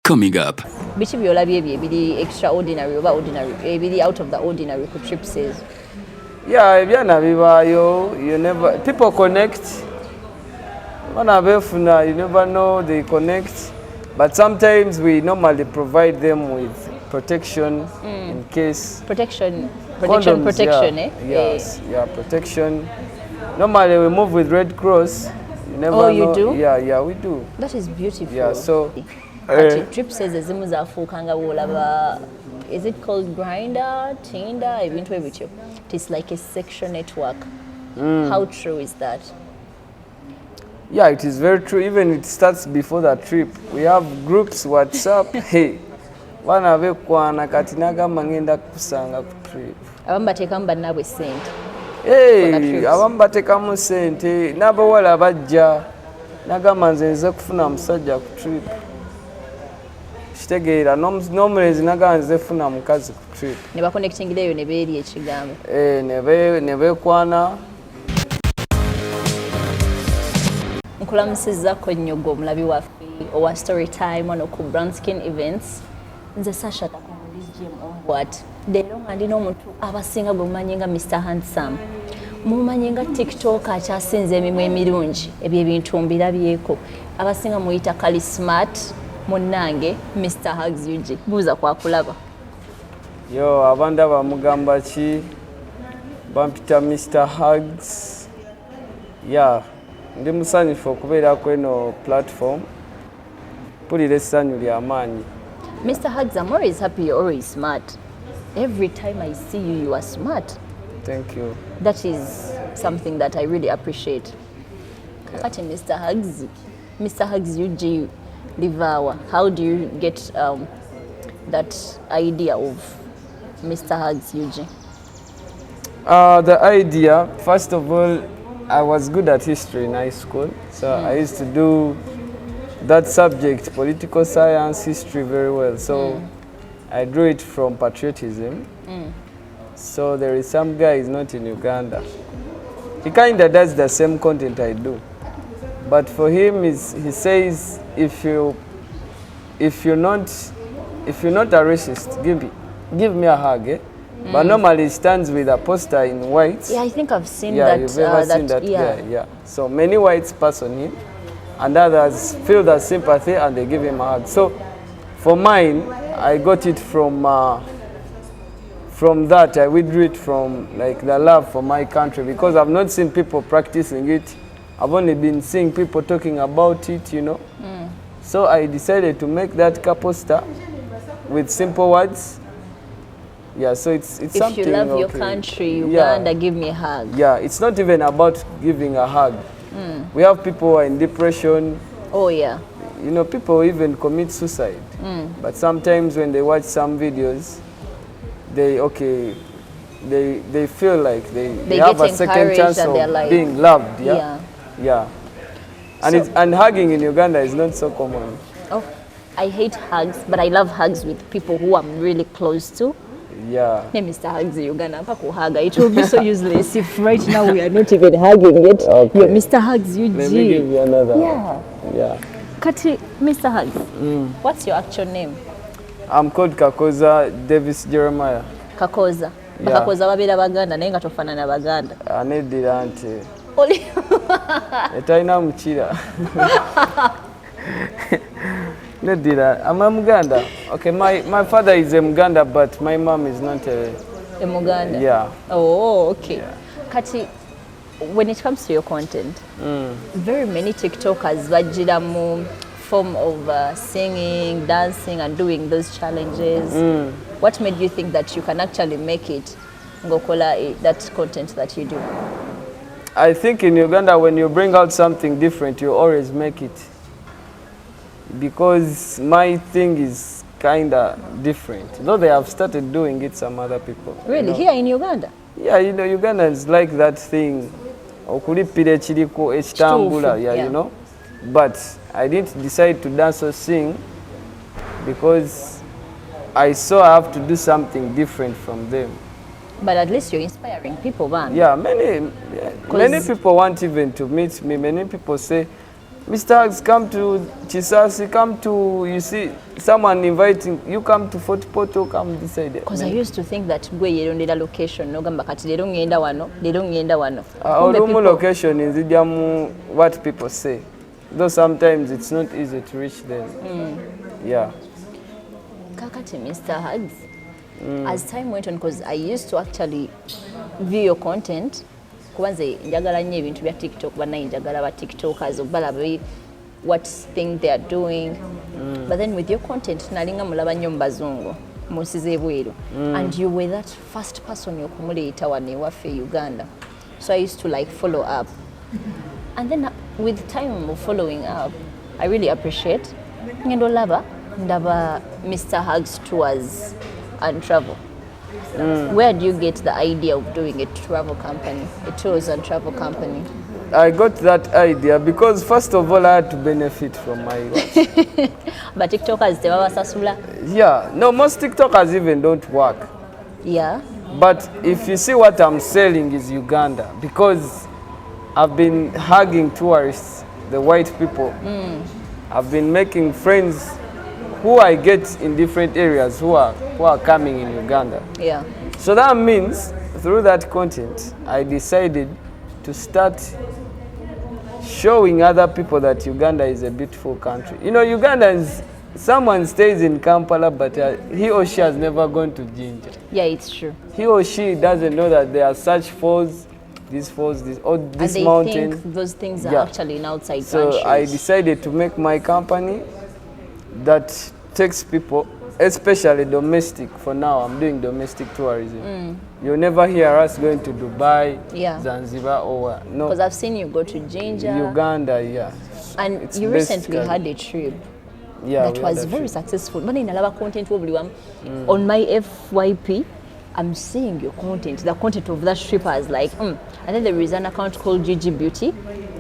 Coming up. Biki byolabye ebiri extraordinary oba ordinary ebiri out of the ordinary ku trip says. Yeah, ebyana bibaayo, you never people connect. Bana befuna, you never know they connect. But sometimes we normally provide them with protection in case Protection, condoms, eh? Yes, yeah, protection. Normally we move with Red Cross. You never Oh, you know. do? Yeah, we do. That is beautiful. Yeah, so trip says ezimu zafuukanga bw'olaba, is it called grinder, tinder, ebintu ebityo. It is like a sexual network. How true is that? yeah, it is very true. Even it starts before the trip. We have groups WhatsApp. Hey, bana bekwana kati nagamba ngenda kusanga ku trip. Abamu bateekamu bannaabwe ssente. Hey, abamu bateekamu ssente n'abawala bajja nagamba nze nze kufuna musajja ku trip. Kitegeera n'omulenzi nagamba nze funa mukazi ku trip. Ne bakonectingireyo ne beeri ekigambo. Ne beekwana. Nkulamusizzaako nnyo omulabi waffe owa story time wano ku Brownskin Events. Nze Sasha Takongolis Jim Ombwat. Leero nga ndina omuntu abasinga gwe mumanyi nga Mr. Handsome. Mumanyi nga TikTok akyasinze emirimu emirungi ebyo ebintu mbirabyeko. Abasinga muyita kali smart munnange Mr. Hugs UG. Buuza kwakulaba. Yo, abantu abamugamba ki? Bampita Mr. Hugs. Yeah. Ndi musanyufu okubeera ku eno platform. Mpulira essanyu ly'amaanyi. Mr. Hugs, I'm always happy you're always smart. Every time I see you, you are smart. Thank you. That is something that I really appreciate. Kakati Mr. Hugs UG Livawa, how do you get that idea of Mr. Hugs UG? The idea, first of all, I was good at history in high school, so I used to do that subject, political science, history, very well. So I drew it from patriotism. So there is some guy, he's not in Uganda. He kind of does the same content I do. But for him, he says, if you're not a racist, give me a hug. Eh? But normally he stands with a poster in white. Yeah, I think I've seen yeah, that. You've ever seen that? Yeah. So many whites pass on him, and others feel that sympathy and they give him a hug. So for mine, I got it from that. I withdrew it from like the love for my country, because I've not seen people practicing it. I've only been seeing people talking about it, you know. So I decided to make that poster with simple words. Yeah, so it's if something. If you love your country, Uganda, give me a hug. Yeah, it's not even about giving a hug. We have people who are in depression. Oh yeah. You know, people even commit suicide. But sometimes when they watch some videos, they feel like they have a second chance of being loved. Yeah. And hugging in Uganda is not so common. Oh, I hate hugs, but I love hugs with people who I'm really close to. Yeah. Hey, Mr. Hugs, Uganda, it will be so useless if right now we are not even hugging it. Okay. You're Mr. Hugs, UG. Let me give you another. Yeah. Kati, Mr. Hugs, what's your actual name? I'm called Kakoza Davis Jeremiah. Kakoza. Yeah. Kakoza babira Baganda, naye nga tofaanana Baganda. Aneddira nti. Oli. Etalina mukira. Nedira, I'm a Muganda. Okay, my father is a Muganda, but my mom is not a Muganda. Yeah. Oh, okay. Yeah. Kati, when it comes to your content, very many TikTokers vajira mu form of singing, dancing, and doing those challenges. What made you think that you can actually make it, ngokola, that content that you do? I think in Uganda, when you bring out something different, you always make it. Because my thing is kind of different. Though they have started doing it, some other people. Really? You know? Here in Uganda? Yeah, you know, Ugandans like that thing. Okulipire chiriko echitambula, you know. But I didn't decide to dance or sing because I saw I have to do something different from them. But at least you're inspiring people, man. Yeah, many people want even to meet me. Many people say, Mr. Hugs, come to Chisasi, come to, you see, someone inviting, you come to Fort Portal, come decide. Because I used to think that gwe yerondera location, no gamba kati lero ngenda wano, lero ngenda wano. Olumu location is what people say. Though sometimes it's not easy to reach them. Yeah. Kakati, Mr. Hugs, as time went on, because I used to actually view your content, kubanze njagala nnyo ebintu bya TikTok, banaye njagala ba TikTokers balaba what thing they are doing. But then with your content, nalinga mulaba nnyo mbazungu, musize bweru. And you were that first person yokumuleta wane waffe Uganda. So I used to like follow up. And then with time of following up, I really appreciate. Ngendo laba, ndaba Mr. Hugs Tours and Travel. Where do you get the idea of doing a travel company, a tours and travel company? I got that idea because first of all I had to benefit from my work. But TikTokers, they were sasula. Yeah, no, most TikTokers even don't work. Yeah. But if you see what I'm selling is Uganda, because I've been hugging tourists, the white people. I've been making friends who I get in different areas who are coming in Uganda. Yeah. So that means through that content, I decided to start showing other people that Uganda is a beautiful country. You know, Ugandans, someone stays in Kampala, but he or she has never gone to Jinja. Yeah, it's true. He or she doesn't know that there are such falls, this or this mountain. And they think those things are actually in outside countries. So I decided to make my company that takes people, especially domestic. For now, I'm doing domestic tourism. You'll never hear us going to Dubai, Zanzibar, or no. Because I've seen you go to Jinja, Uganda, yeah. And it's you recently had a trip that was very successful. But in a content on my FYP, I'm seeing your content. The content of that trip was like, and then there is an account called Gigi Beauty.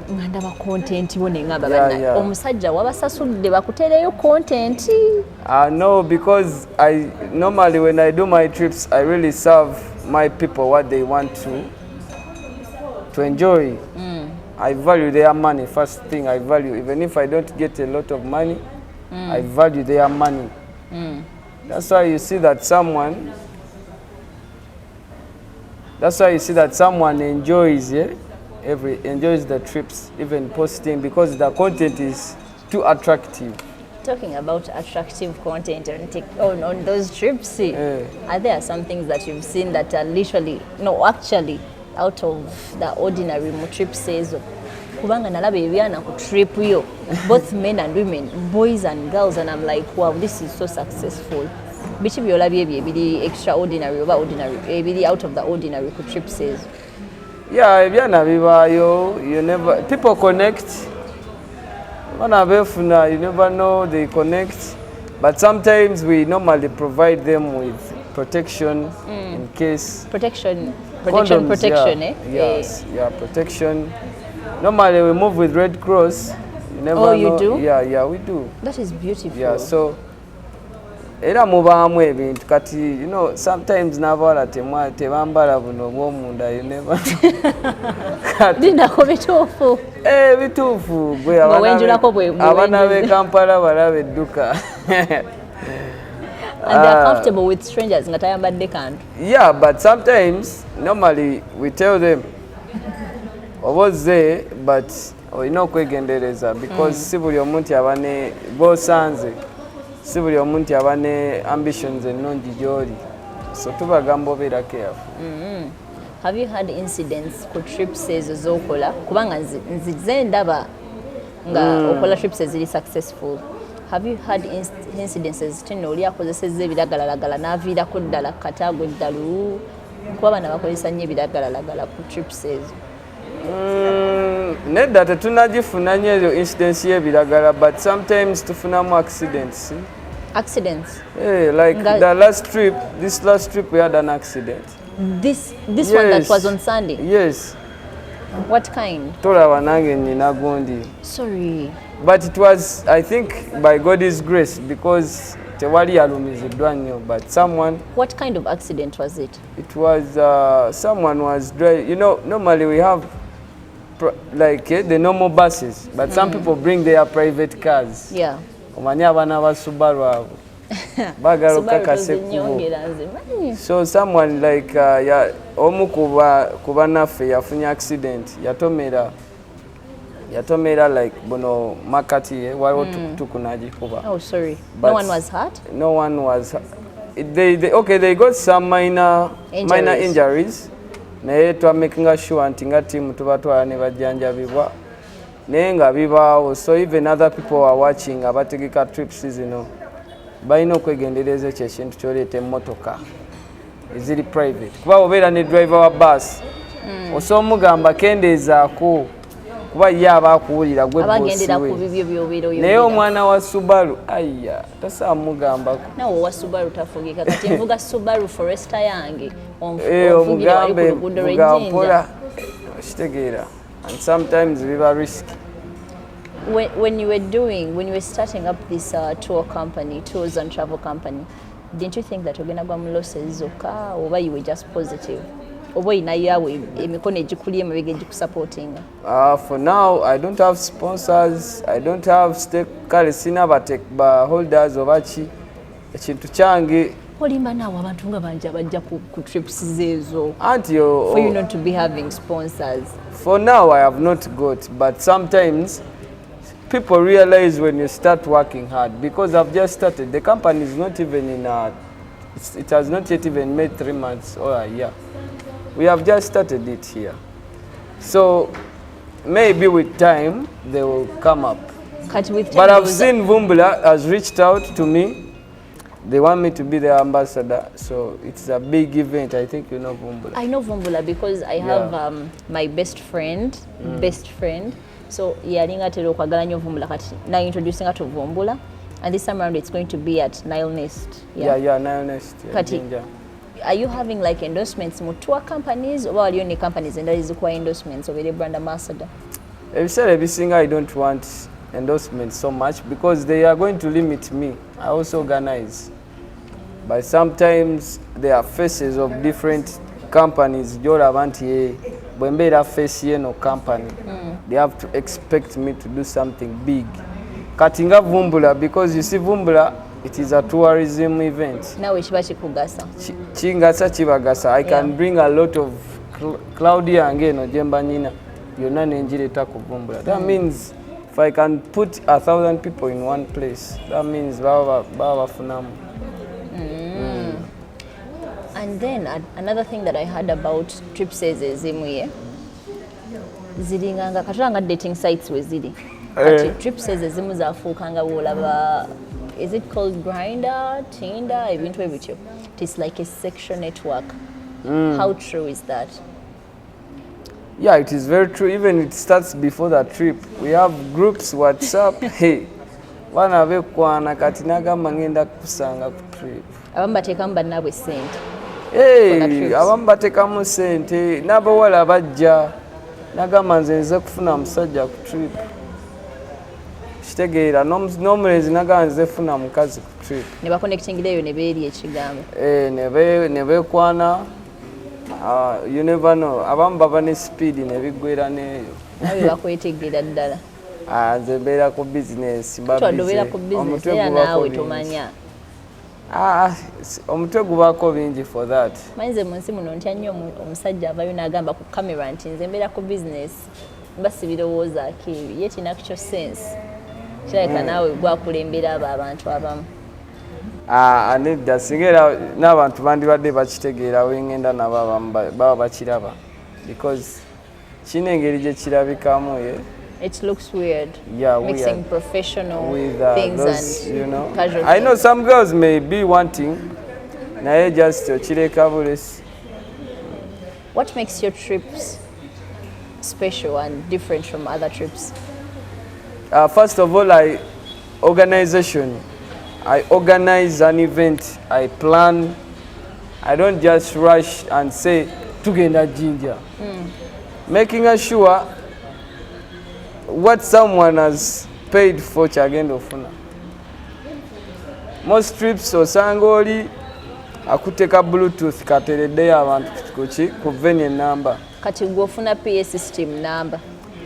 And our content omusajja wabasasudde bakutereyo content. No, because I normally when I do my trips I really serve my people what they want to enjoy. I value their money. First thing I value, even if I don't get a lot of money, I value their money. That's why you see that someone enjoys enjoys the trips, even posting, because the content is too attractive. Talking about attractive content on those trips, are there some things that you've seen that are literally, no, actually out of the ordinary mu trip says? Kubanga nalaba ebyana ku trip yo, both men and women, boys and girls, and I'm like, wow, this is so successful. Biki byolabye ebiri extraordinary oba ordinary, ebiri out of the ordinary ku trip says? Yeah, ebyana bibayo, you never, people connect. You never know, they connect. But sometimes we normally provide them with protection in case. Protection, condoms, Yes, protection. Normally we move with Red Cross. You never know. You do? Yeah, we do. That is beautiful. Yeah, so era mubamu ebintu kati, you know, sometimes n'abawala tebambala buno bw'omunda, you never know. Bindako bituufu. Bituufu gwe abaana b'e Kampala balaba edduka. And they are comfortable with strangers nga tayambadde kantu. Yeah, but sometimes normally we tell them oboze but olina okwegendereza because si buli omuntu aba ne b'osanze. Si buli omuntu aba ne ambitions ennungi gy'oli, so tubagamba obeera careful. Have you had incidents ku trips ezo z'okola? Kubanga nzize ndaba nga okola trips eziri successful. Have you had incidences tino oli akozesezza ebiragalalagala n'aviirako ddala kataago eddalu? Kuba bana bakozesa nnyo ebiragalalagala ku trips ezo. Nedda tetunagifuna nnyo ezo incidents y'ebiragala, but sometimes tufunamu accidents. Accidents? Like this last trip we had an accident. This one that was on Sunday? Yes. What kind? Tolaba nange nina gundi. Sorry. But it was, I think, by God's grace, because tewali yalumiziddwa nnyo, but someone... What kind of accident was it? It was, someone was driving. You know, normally we have the normal buses, but some people bring their private cars. Yeah. Omanya abana ba Subaru abo. Bagalo kakase kubo. So someone like omu kuba naffe yafunye accident yatomera like bono makati waliwo tukunaji kuba. Oh, sorry. But no one was hurt? No one was hurt. They got some minor injuries. Naye making sure nti nga team tubatwala ne bajjanjabibwa naye nga bibaawo, so even other people are watching abategeka trips zino balina okwegendereza ekyo ekintu kyoleeta emmotoka eziri private kuba obeera ne driver wa bus osobola omugamba kendeezaako kuba ye aba akuwulira gwe bosi naye omwana wa Subaru ayya tasobola mugambako nawe wa Subaru tafugika kati nvuga Subaru Forester yange omugambe mpola okitegeera and sometimes biba risky. When you were starting up this tours and travel company, didn't you think that ogenda gwa mu losses zokka oba you were just positive? Oba ina yawe emikono egikuli emabega egikusupporting? For now I don't have sponsors, I don't have stake kale sina ba holders oba ki ekintu kyange olimba naawe abantu nga banja bajja ku trips zezo anti for you not to be having sponsors. For now I have not got, but sometimes people realize when you start working hard, because I've just started. The company is not even it has not yet even made 3 months or a year. We have just started it here. So maybe with time they will come up. But I've seen Vumbula has reached out to me. They want me to be the ambassador, so it's a big event. I think you know Vumbula. I know Vumbula because I have my best friend. So yalinga tero kwagala nnyo Vumbula kati na introducing her to Vumbula, and this time around it's going to be at Nile Nest. Yeah, Nile Nest. Kati, are you having like endorsements mu tour companies or are you only companies and that is require endorsements or a brand ambassador? Every single I don't want endorsements so much because they are going to limit me. I also organize. But sometimes there are faces of different companies. Bwembeera face no company. They have to expect me to do something big. Katinga Vumbula, because you see Vumbula, it is a tourism event. Now chiba chikugasa. Chingasa chibagasa. I can bring a lot of Claudia Angeno, Jemba Nina, yonna nenjireta ku Vumbula. That means if I can put 1,000 people in one place, that means baba funamu. And then another thing that I heard about trip says is zilinganga katulanga dating sites we zili. Trip says ezimu zafuukanga wolaba, is it called Grindr, Tinder, ebintu ebityo. It is like a sexual network. How true is that? Yeah, it is very true. Even it starts before the trip. We have groups, WhatsApp. Hey, wana bekwana kati nagamba ngenda kusanga ku trip. Abamba tekamba nabwe sente. Hey, abamba tekamu sente n'abawala bajja nagamba nze nze kufuna musajja ku trip. Kitegeera n'omulenzi nagamba nze funa mukazi ku trip. Ne bakonectingireyo ne beeri ekigambo. Ne beekwana. You never know. Abamu baba ne speed ne biggwera neeyo. Nawe bakwetegeera ddala. Nze mbeera ku business. Twadobeera ku business era naawe tomanya. Omutwe gubaako bingi for that. Manze mu nsi muno ntya nnyo omusajja avayo n'agamba ku camera nti nze mbeera ku business mba sibirowoozaako ebyo ye tinakyo sense. Kirabika naawe gwakulembera abo abantu abamu. Anedda singa era n'abantu bandibadde bakitegeera wengenda nabo abamu baba bakiraba because kino engeri gye kirabikamu ye. It looks weird. Yeah, mixing weird. Professional with things those, and you know. casual I know things. some girls may be wanting. Naye just chireka bulesi. What makes your trips special and different from other trips? First of all, organization. I organize an event. I plan. I don't just rush and say tugenda jinja. Making sure what someone has paid for kyagenda ofuna. Most trips osanga oli akuteka bluetooth katereddeyo abantu ku venue number. Kati gwofuna PA system number.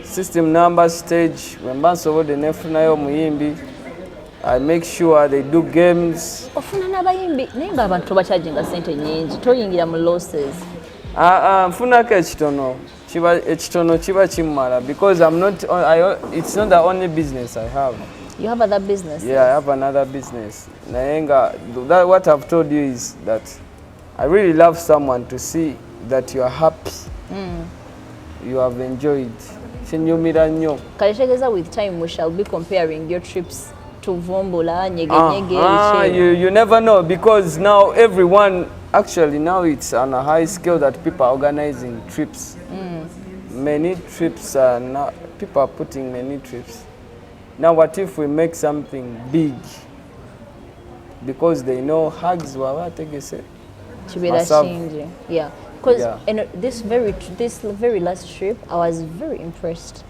system number stage when mba nsobodde nefunayo omuyimbi I make sure they do games. Ofuna n'abayimbi naye ng'abantu tobacharginga sente nnyingi toyingira mu losses. Nfunako ekitono kiba kimala because it's not the only business I have. You have other business? Yeah, I have another business. Naye nga what I've told you is that I really love someone to see that you are happy. You have enjoyed. Kinyumira nnyo. Kaletegeza with time we shall be comparing your trips to Vombola, Nyege. You never know because now everyone, actually now it's on a high scale that people are organizing trips. Many trips are now, people are putting many trips. Now what if we make something big? Because they know hugs were tegese. Yeah. Because this very last trip, I was very impressed.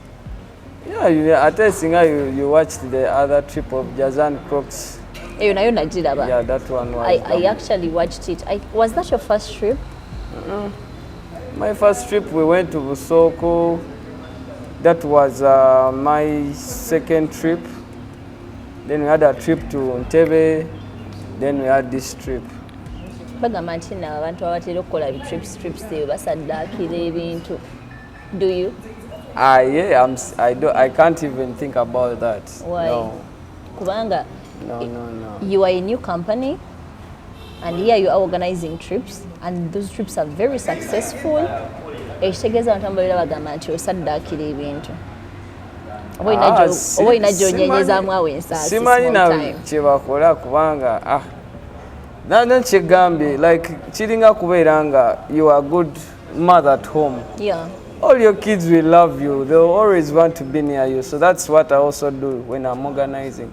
Yeah, I think you watched the other trip of Jazan Crocs. Yeah, that one was. I actually watched it. Was that your first trip? My first trip, we went to Busoko. That was my second trip. Then we had a trip to Entebbe. Then we had this trip. Bagamba nti abantu abatera okukola trips basaddaakira ebintu. Do you? Yeah, I can't even think about that. Why? No. Kubanga No. you are a new company and here you are organizing trips and those trips are very successful. Ekitegeeza abantu abalala bagamba nti osaddaakira ebintu. Oba olina gy'onyenyezaamu awo ensaasi. Simanyi na kye bakola kubanga nakyegambye like kiringa kubeera nga you are a good mother at home. Yeah. All your kids will love you. They'll always want to be near you. So that's what I also do when I'm organizing.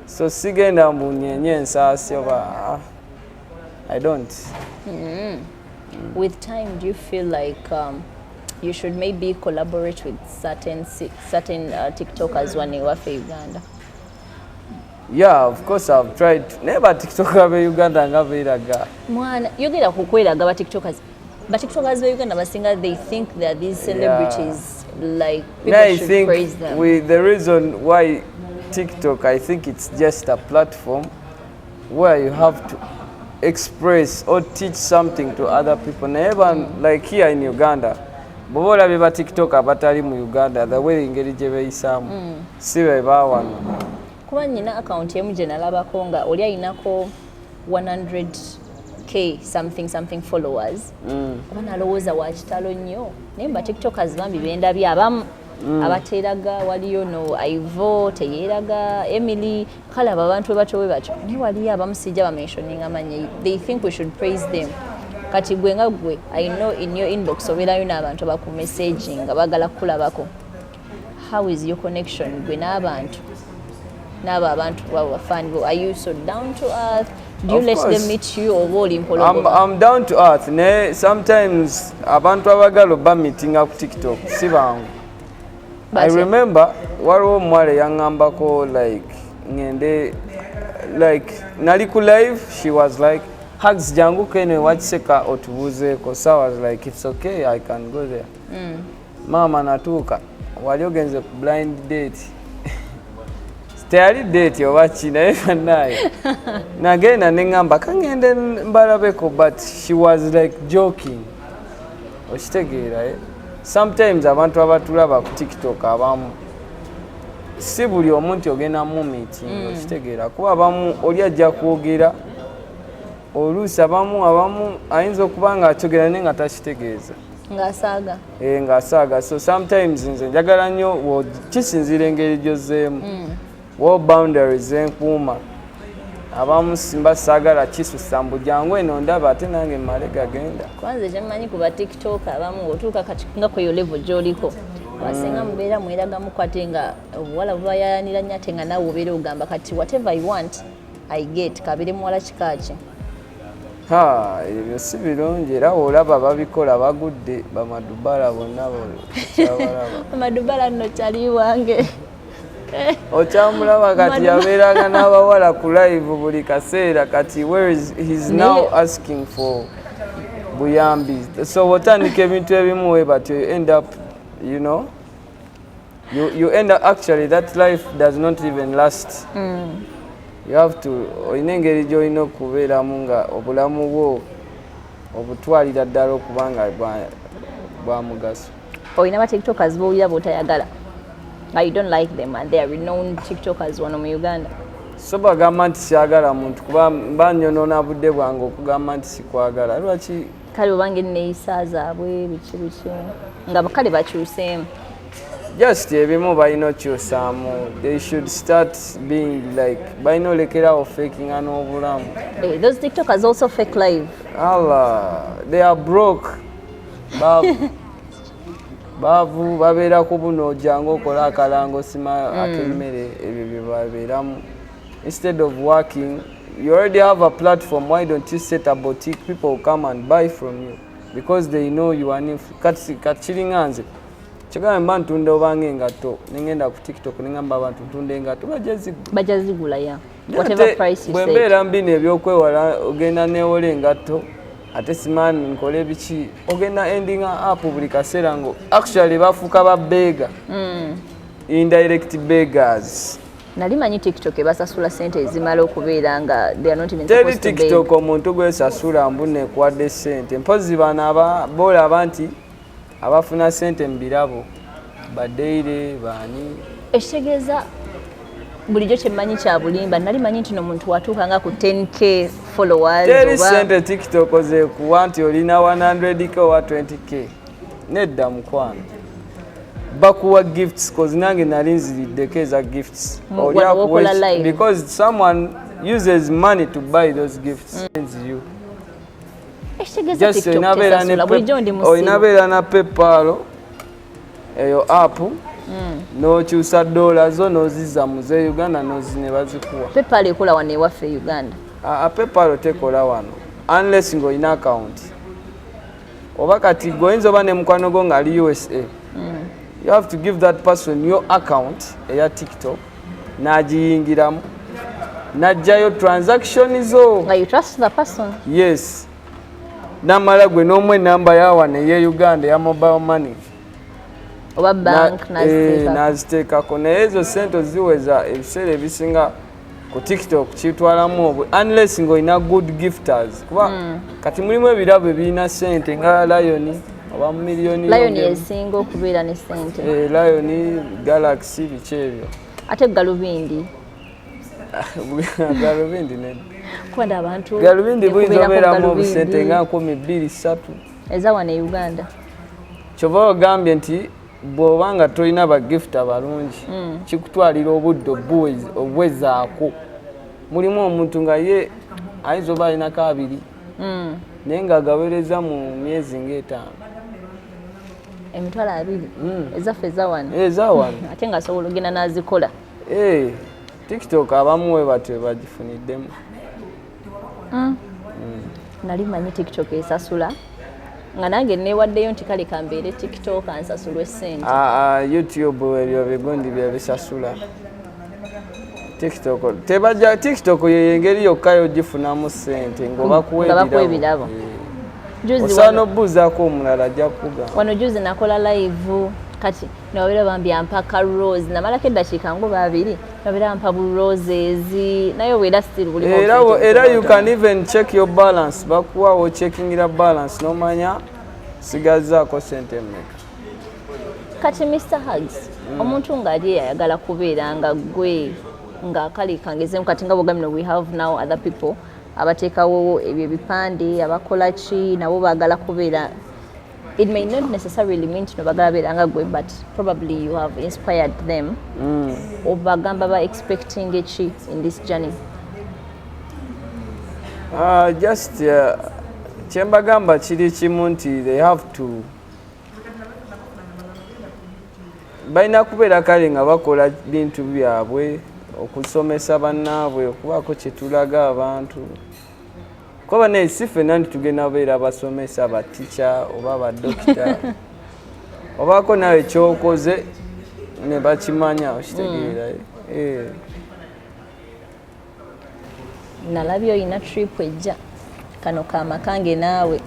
So sigenda mbunyenye ensasi oba I don't. With time, do you feel like you should maybe collaborate with certain TikTokers when you are for Uganda? Yeah, of course I've tried. Never TikToker be Uganda ngabeeraga. Mwana, yogera kukweraga ba TikTokers. But TikTokers in Uganda basinga, they think that these celebrities, like people should praise them. The reason why TikTok, I think it's just a platform where you have to express or teach something to other people. Never like here in Uganda. Bobola beba TikTok abatali mu Uganda, the way engeri gye beyisamu si be bawano. Kuba nina account yemu gye nalabako nga oli ayinako 100K something followers. Kuba nalowooza wa kitalo nnyo. Naye mba TikTokers bambi bendabye abamu abateeraga waliyo no Ivo teyeeraga Emily kale abo abantu batyo batyo. Naye waliyo abamu sijja bamentioning amanya. They think we should praise them. Kati gwe nga gwe, I know in your inbox obeerayo n'abantu abaku messaging abagala kulabako. How is your connection gwe n'abantu? N'abo abantu babo bafani bo, are you so down to earth? Do you let them meet you or woli mpologoma? I'm down to earth. Ne sometimes abantu abagala ba meeting up TikTok si bangu. I remember waliwo omuwala yangambako like ngende like nali ku live, she was like hugs jangu kene wachiseka otubuzeeko. So I was like it's okay, I can go there. Mama natuuka wali ogenze ku blind date. Teyali date oba ki naye naye nagenda neŋŋamba kangende mbalabeko, but she was like joking. Okitegeera sometimes abantu abatulaba ku TikTok abamu si buli omuntu ogenda mu meeting. Okitegeera kuba abamu oli ajja kwogera oluusi abamu ayinza okuba nga akyogera naye nga takitegeeza Ng'asaaga. Ng'asaaga. So sometimes nze njagala nnyo kisinziira engeri gy'ozzeemu. What boundaries enkuuma. Abamu simba saagala kisusa mbu jangu eno ndaba ate nange mmale gagenda. Kwanza kye mmanyi ku ba TikTok abamu otuuka kati nga ku yo level gy'oliko. Wasinga mubeera mweragamu kwate nga obuwala buba yayanira nnyo ate nga naawe obeera ogamba kati whatever I want I get. Kabeere muwala kika ki? Ebyo si birungi era olaba babikola bagudde bamadubala bonna kyabalaba. Amadubala nno kyali wange. Okyamulaba kati yabeeranga n'abawala ku live buli kaseera kati he's now asking for buyambi. So otandika ebintu ebimu we but you end up you end up actually that life does not even last. You have to oyina engeri gy'olina okubeeramu nga obulamu bwo obutwalira ddala okubanga bwa mugaso. Oyina ba tiktokers b'owulira b'otayagala. You don't like them and they are renowned tiktokers wano mu Uganda. So bagamba nti siyagala muntu kuba mba nnyonoona budde bwange okugamba nti sikwagala. Lwaki? Kale obanga enneeyisa zaabwe biki nga kale bakyuseemu. Just ebimu balina okyusaamu. They should start being like balina olekerawo fakinga n'obulamu. Those tiktokers also fake live. Allah, they are broke. Baavu babeera ku buno ojjanga okola akalango sima ak'emmere ebyo bye babeeramu. Instead of working, you already have a platform. Why don't you set a boutique? People will come and buy from you because they know you are an kachiringa nze kyegamba mba ntunda obanga engatto nengenda ku TikTok nengamba abantu ntunda engatto bajazigula ya whatever price you say. Bwembeera mbina ebyokwewala ogenda newola engatto ate simaani nkole biki ogenda ending up buli kaseera ngo actually bafuuka babeega indirect beggars. Nali manyi TikTok ebasasula sente ezimala okubeera nga they are not even supposed to beg. TikTok omuntu gwesasula mbune kuwadde sente mpozi bano boolaba nti abafuna sente mu birabo badeire baani. Ekitegeeza bulijjo kyemmanyi kya bulimba nali manyi nti n'omuntu watuuka nga ku 10k followers. Teri sente TikTok zeekuwa nti olina 100k owa 20k nedda mukwano bakuwa gifts cause nange nali nziriddeko eza gifts because someone uses money to buy those gifts. You just oyinabeera na PayPal eyo app n'okyusa dola zo n'ozizza mu ze Uganda ne bazikuwa. PayPal ekola wano ewaffe Uganda. PayPal tekola wano unless ng'olina account oba kati goyinza oba ne mukwano gwo ng'ali USA. You have to give that person your account eya TikTok n'agiyingiramu n'ajjayo transaction zo. You trust the person? Yes. Namala gwe n'omwe enamba yawana eya Uganda ya mobile money oba bank naziteekako naye ezo sente ziweza ebiseera ebisinga ku TikTok kitwalamu obwe unless ng'olina good gifters kuba kati mulimu ebirabo ebirina sente nga Lion oba miliyoni. Lion esinga okubeera ne sente. Lion Galaxy biki ebyo ate galubindi galubindi ne kwanda abantu galubindi buyinza obeeramu obusente nga 2-3 eza wano e Uganda. Kyova ogambye nti bw'obanga tolina bagifta balungi kikutwalira obudde obwezaako. Mulimu omuntu nga ye ayinza oba alinako 2 naye ng'agaweereza mu myezi nga5. Emitwalo 2 ezaffe eza wano ate ng'asobola ogenda n'azikola. TikTok abamu we batyo bagifuniddemu. Nali manyi TikTok esasula nga nange neewaddeyo nti kale kambeere TikTok ansasulwe sente. YouTube ebyo bigundi bye bisasula. TikTok yengeri yokka yogifunamu sente ng'obakuwa ebirabo. Osaana obuuzaako omulala ajja kukugamba. Wano juzi nakola live kati nababeera bambya mpaka rose namalako eddakiika ngo 2 nababeera mpa bu roses naye obeera still buli era you can even check your balance bakuwa checkingira balance nomanya sigazaako sente mmeka. Kati Mr. Hugs omuntu ng'ali yayagala kubeera nga gwe nga kali kangezemu kati nga bwogambye we have now other people abateekawo ebyo ebipande abakola ki nabo baagala kubeera. It may not necessarily mean to bagala beera nga gwe but probably you have inspired them obagamba ba expecting echi in this journey. Just kyembagamba kiri kimu nti they have to balina kubeera kale nga bakola bintu byabwe okusomesa bannaabwe okubaako kyetulaga abantu kuba naye si ffenna nti tugenda beera abasomesa abatica oba abadokita obaako nawe kyokoze ne bakimanya okitegeera. Nalabye oyina trip ejja kano kamakange naawe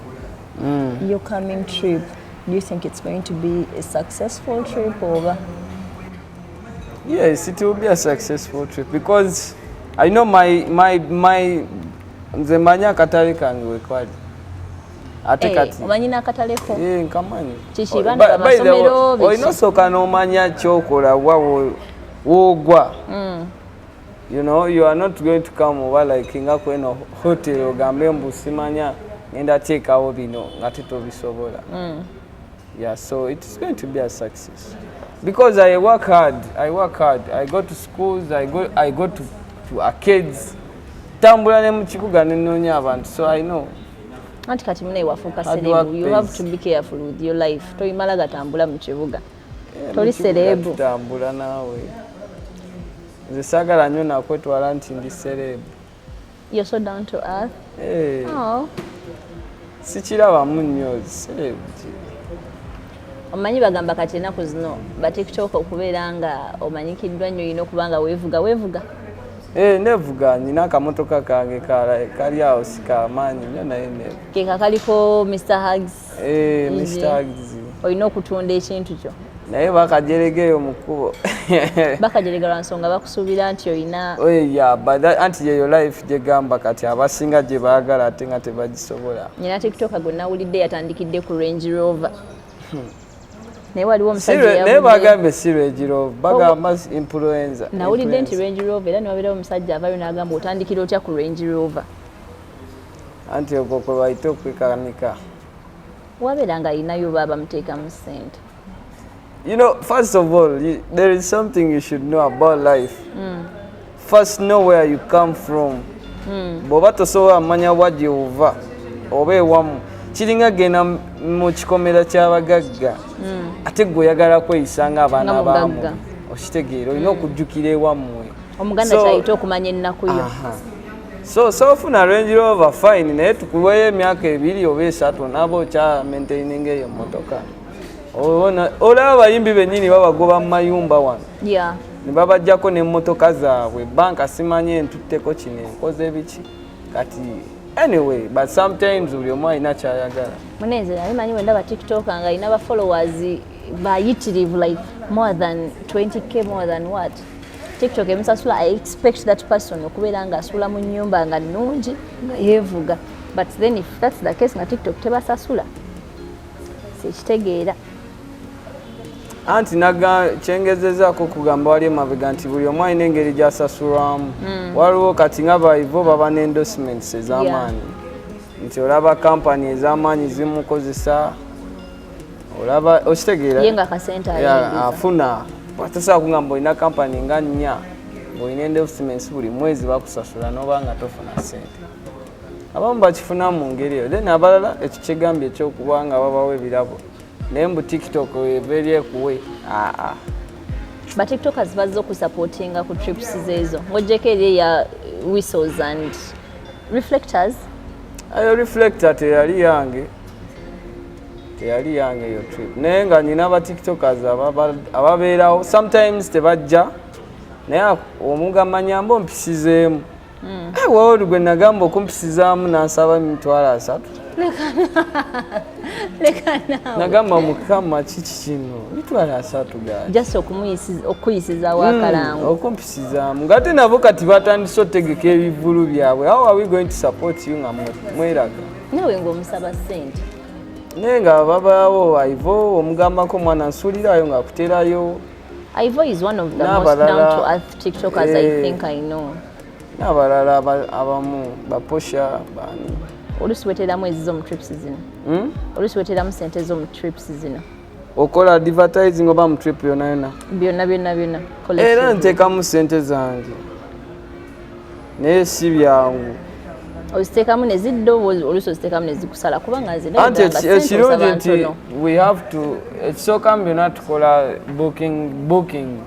your coming trip. Do you think it's going to be a successful trip over? Yes, it will be a successful trip because I know nze manya akatale kange wekwali ate kati omanyi n'akataleko nkamanyi kiki baana bamasomero olina osooka n'omanya kyokola woogwa. You know, you are not going to come over like nga kweno hotel ogambe mbu simanya ngenda teekawo bino nga tetobisobola. Yeah, so it's going to be a success because I work hard. I go to schools, I go to arcades, tambula ne mu kibuga nenoonya abantu, so I know. Anti kati mune wafuuka serebu, you have to be careful with your life. Toyimala gatambula mu kibuga, toli serebu. Tambula naawe. Nze saagala nnyo nakwetwala nti ndi serebu. You're so down to earth. Hey. Oh. Sikirabamu nnyo serebu. Omanyi bagamba kati ennaku zino ba TikTok okubeera nga omanyikiddwa nnyo olina okuba nga weevuga. Nevuga, nina akamotoka kange kali awo sikamaanyi nnyo naye nevuga. Ke kakaliko Mr. Hugs. Mr. Hugs. Olina okutunda ekintu kyo. Naye bakajeregeyo mu kkubo. Bakajerega lwa nsonga bakusuubira nti olina. Yeah, but anti yeyo life gye gamba kati abasinga gye baagala ate nga tebagisobola. Nyina TikTok gwe nawulidde yatandikidde ku Range Rover. Naye waliwo omusajja yabudde. Naye bagambe si Range Rover, bagamba influencer. Nawulidde nti Range Rover era niwabeerawo omusajja avayo n'agamba otandikira otya ku Range Rover. Anti okwo kwe bayita okwekanika. Wabeera nga alinayo baba muteekamu ssente. You know, first of all, there is something you should know about life. First, know where you come from. Bw'oba tosobola manya wajje ova oba ewamu kiringa genda mu kikomera ky'abagagga ate gwe oyagala kweyisa ng'abaana abaamu okitegeera olina okujjukira ewammwe. Omuganda kyayita okumanya ennaku yo. So ofuna Range Rover fine naye tukuweeyo emyaka 2 oba 3 naaba okya maintaining eyo emmotoka. Olaba abayimbi bennyini babagoba mu mayumba wano ne babajjako n'emmotoka zaabwe banka simanye entutteko kino enkoze biki kati anyway but sometimes buli omu alina kyayagala. Muneze naye manyi wenda ba TikTok nga alina ba followers bayitirivu like more than 20k more than what TikTok emusasula. I expect that person okubeera nga asula mu nnyumba nga nnungi nga yeevuga, but then if that's the case nga TikTok tebasasula sikitegeera. Anti naga kyengezezaako okugamba wali emabega nti buli omu alina engeri gy'asasulwamu. Waliwo kati nga baivo baba ne endorsements ez'amaanyi nti olaba kampani ez'amaanyi zimukozesa olaba okitegeera ye nga akasente afuna tasobola kugamba olina kampani nga 4 ng'olina endorsements buli mwezi bakusasula n'oba nga tofuna sente. Abamu bakifuna mu ngeri eyo then abalala ekyo kyegambye ekyokuba nga babawo ebirabo naye mbu TikTok eva eri ekuwe. Ba TikTokers bazze okusupportinga ku trips ezo ng'oggyeko eri eya whistles and reflectors. Ayo reflector teyali yange eyo trip naye nga nina aba TikTokers ababeerawo sometimes tebajja naye omugamba nyamba ompisizeemu. Wowe gwe nagamba okumpisizaamu nansaba $3,000. Nagamba Mukama kiki kino $3,000 gaali just okuyisizaawo akalango okumpisizaamu ngate nabo kati batandise otegeka ebivulu byabwe. How are we going to support you nga mweraga nawe ng'omusaba ssente naye nga babaawo Ivo omugambako mwana nsuulirayo ng'akuterayo. Ivo is one of the most down to earth TikTokers I think I know. N'abalala abamu baposha bani oluusi weeteramu ezizo mu trips zino. Oluusi weeteramu ssente zo mu trips zino. Okola advertising oba mu trip yonna byonna era nteekamu ssente zange naye si byangu. Oziteekamu ne zidda oluusi oziteekamu ne zikusala kubanga anti ekirungi nti we have to ekisooka mu byonna tukola booking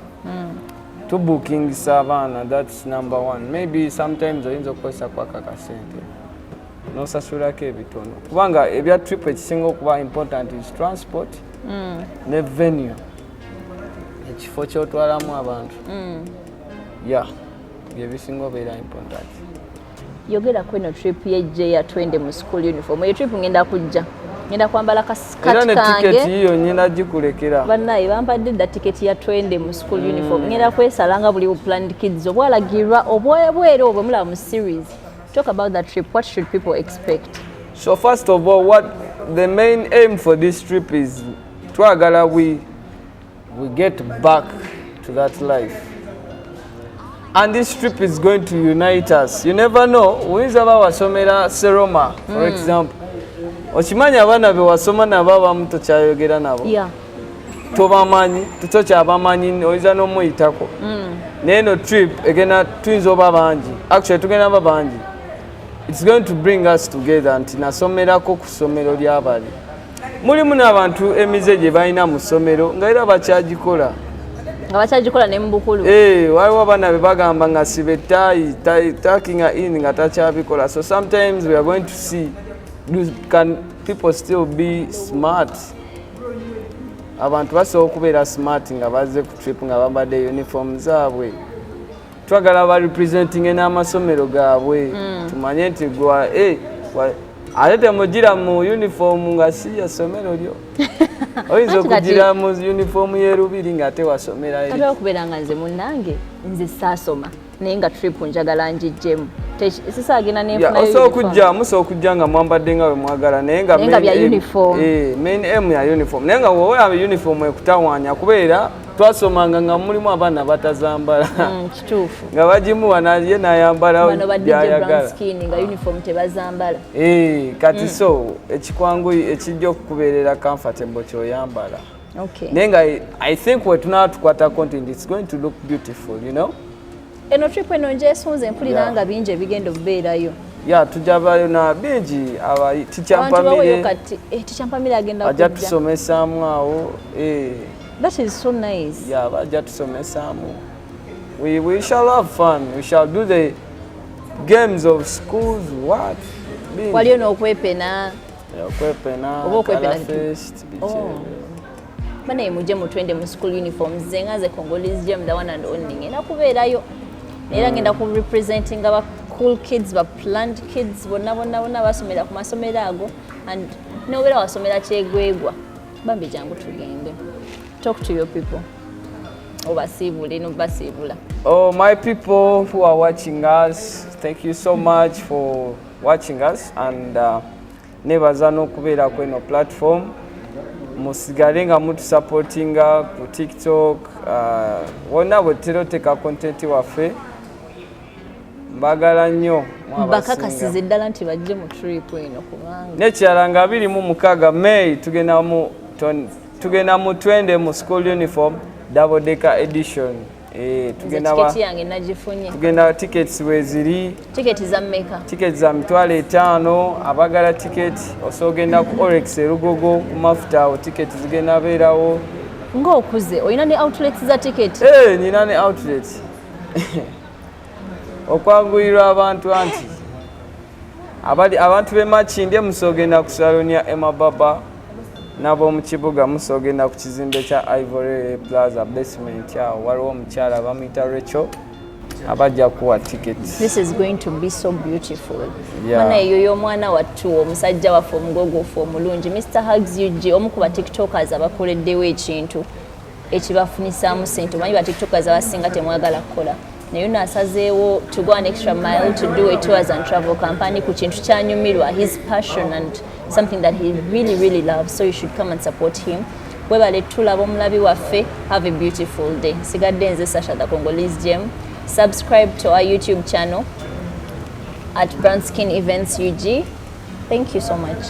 to bookingisa abaana. That's number 1. Maybe sometimes oyinza okukozesa kwaka kasente n'osasulako ebitono kubanga ebya trip ekisinga okuba important is transport ne venue ekifo kyotwalamu abantu byebisinga obeera important. Yogera kweno trip yejje ya twende mu school uniform. Eyo trip ngenda kujja ngenda kwambala era ne kasikati tiketi kange yiyo nyina gikulekera bannaye bampadde dda tiketi ya twende mu school uniform ngenda kwesala nga buli planned kids obwalagirwa obwebwere obwe mulaba mu series. Talk about that trip. What should people expect? So first of all, what the main aim for this trip is twagala we get back to that life. And this trip is going to unite us. You never know. Uyinza ba wasomera Seroma, for example. Okimanyi abaana be wasoma nabo abamu tokyayogera nabo. Yeah. Tobamanyi, tokyabamanyi, oyinza n'omuyitako. Naye eno trip egenda tuyinza oba bangi. Actually tugenda ba bangi. It's going to bring us together nti nasomerako ku ssomero ly'abali. Mulimu n'abantu emize gye balina mu ssomero nga era bakyagikola. Nga bakyagikola ne mu bukulu. Waliwo abaana be bagamba nga sibe taking in nga takyabikola. So sometimes we are going to see, can people still be smart? Abantu basobola okubeera smart nga bazze ku trip nga bambadde uniform zaabwe. Twagala ba representing n'amasomero gaabwe. Tumanye nti gwa ate temugira mu uniform nga si ya somero lyo. Oyinza okugira mu uniform y'erubiri nga ate wasomera eri. Ate okubeera nga nze munnange nze saasoma naye nga trip njagala njijjemu. Sisaagenda n'enfuna musobola okujja nga mwambadde nga bwe mwagala naye nga main aim ya uniform. Naye nga wowe uniform ekutawaanya kubeera twasomanga nga mulimu abaana batazambala. Kituufu. Nga bagimuwa naye n'ayambala by'ayagala. Nga uniform tebazambala. Kati so ekikwangu ekijja okukubeerera comfortable kyoyambala. Okay. Naye nga I think we tunatukwata content, it's going to look beautiful, you know? Eno trip eno njesunze mpulira nga bingi ebigenda okubeerayo. Tujabayo na bingi Tichampamire agenda ajja tusomesaamu awo. That is so nice. Bajja tusomesaamu. We shall have fun. We shall do the games of schools. What? Waliyo n'okwepena. Okwepena. Oba okwepena. Banaye mujje mu twende mu school uniforms zenga ze Congolese gem the one and only. Ngenda kubeerayo. Era ngenda ku representing aba cool kids, ba planned kids, bonna basomera ku masomero ago and nobera wasomera kyegwegwa. Bambi jangu tugende. Talk to your people. Oh, my people who are watching us, thank you so much for watching us and nebaza n'okubeera ku eno platform. Musigale nga mutu supportinga ku TikTok, wonna bwe tutera content waffe. Mbagala nnyo bakakasize ddala nti bajje mu trip eno kubanga nekyala nga 26 May tugenda mu twende mu school uniform double decker edition. Tiketi yange nagifunye. Tugenda tickets weziri. Tickets za mmeka? Tickets za mitwalo 5. Abagala ticket osogenda ku Orex Rugogo ku mafuta o tickets zigenda beerawo. Ng'okuze olina ne outlets za ticket? Nina ne outlets. Okwanguyirwa abantu anti abantu be Makindye musogenda ku Salonia Emababa nabo mu kibuga musogenda ku kizimbe kya Ivory Plaza basement yawo waliwo omukyala bamuyita Rachel abajja kuwa tickets. This is going to be so beautiful. Mana yoyo mwana wattu omusajja waffe omugogofu omulungi Mr. Hugs UG omu ku ba tiktokers abakoleddewo ekintu ekibafunisaamu ssente. Omanyi ba tiktokers abasinga temwagala kukola. Naye nasazeewo to go an extra mile to do a tours and travel company ku kintu kyanyumirwa, his passion and something that he really loves, so you should come and support him. Webale tulaba omulabi waffe. Have a beautiful day. Sigadde nze Sasha the Congolese Gem. Subscribe to our YouTube channel at Brown Skin Events UG. Thank you so much.